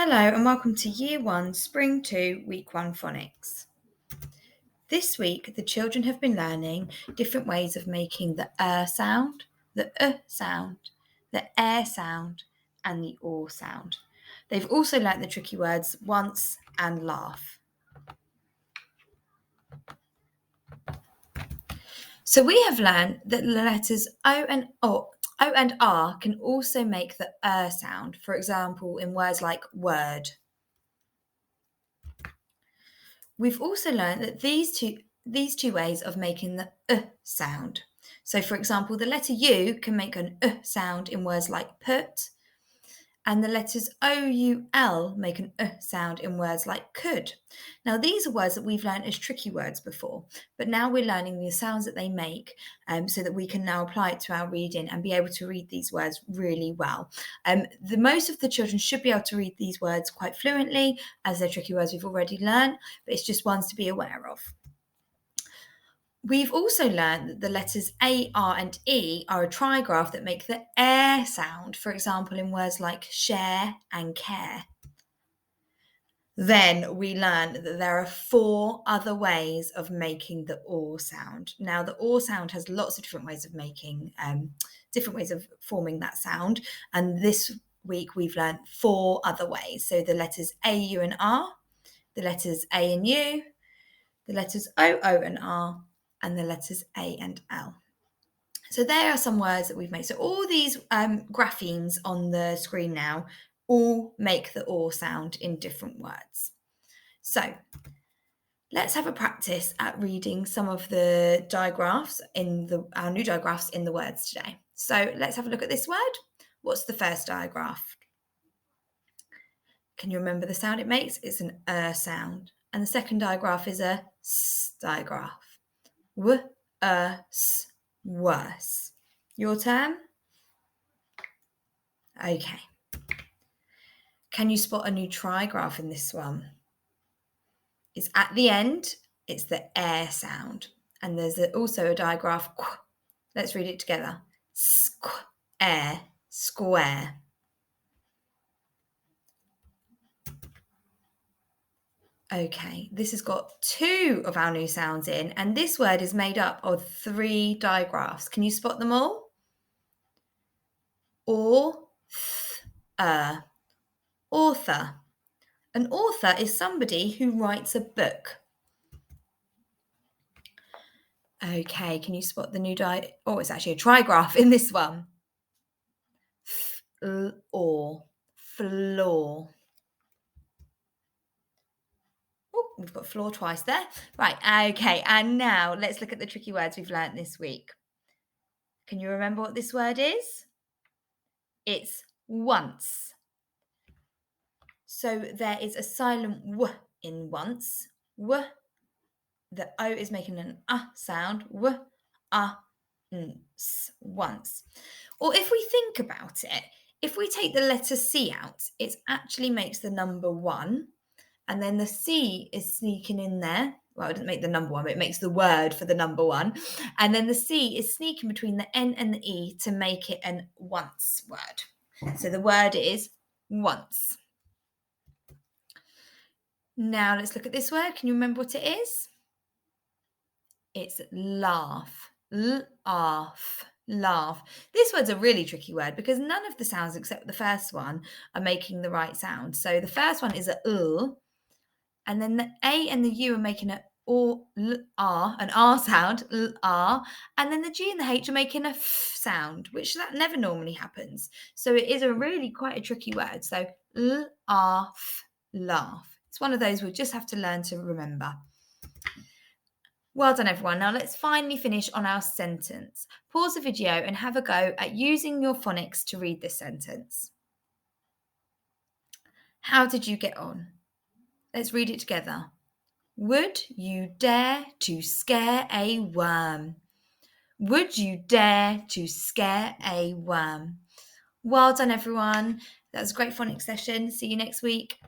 Hello and welcome to Year 1, Spring 2, Week 1 Phonics. This week, the children have been learning different ways of making the sound, the sound, the air sound, and the or sound. They've also learnt the tricky words once and laugh. So we have learned that the letters O and R can also make the sound, for example, in words like word. We've also learned that these two ways of making the sound. So, for example, the letter U can make an sound in words like put, and the letters OUL make an sound in words like could. Now, these are words that we've learned as tricky words before, but now we're learning the sounds that they make so that we can now apply it to our reading and be able to read these words really well. The most of the children should be able to read these words quite fluently, as they're tricky words we've already learned, but it's just ones to be aware of. We've also learned that the letters A, R, and E are a trigraph that make the air sound, for example, in words like share and care. Then we learned that there are 4 other ways of making the or sound. Now, the or sound has lots of different ways of making, different ways of forming that sound. And this week we've learned 4 other ways. So the letters A, U, and R, the letters A and U, the letters O, O, and R, and the letters A and L. So there are some words that we've made. So all these graphemes on the screen now all make the or sound in different words. So let's have a practice at reading some of the digraphs our new digraphs in the words today. So let's have a look at this word. What's the first digraph? Can you remember the sound it makes? It's an sound. And the second digraph is a s digraph. S, worse. Your turn? Okay. Can you spot a new trigraph in this one? It's at the end, it's the air sound. And there's also a digraph. Let's read it together. Air, square. Okay, this has got 2 of our new sounds in, and this word is made up of 3 digraphs. Can you spot them all? Author. An author is somebody who writes a book. Okay, can you spot the new it's actually a trigraph in this one. Floor. Oh, we've got floor twice there. Right, okay, and now let's look at the tricky words we've learnt this week. Can you remember what this word is? It's once. So there is a silent w in once. W. The O is making an sound. W, once. Or if we think about it, if we take the letter C out, it actually makes the number 1. And then the C is sneaking in there. Well, it doesn't make the number 1, but it makes the word for the number 1. And then the C is sneaking between the N and the E to make it an once word. So the word is once. Now let's look at this word. Can you remember what it is? It's laugh. Laugh. This word's a really tricky word because none of the sounds except the first one are making the right sound. So the first one is a and then the A and the U are making an R sound, R, and then the G and the H are making a F sound, which that never normally happens. So it is a really quite a tricky word. So laugh. It's one of those we just have to learn to remember. Well done, everyone. Now let's finally finish on our sentence. Pause the video and have a go at using your phonics to read this sentence. How did you get on? Let's read it together. Would you dare to scare a worm? Would you dare to scare a worm? Well done, everyone. That was a great phonics session. See you next week.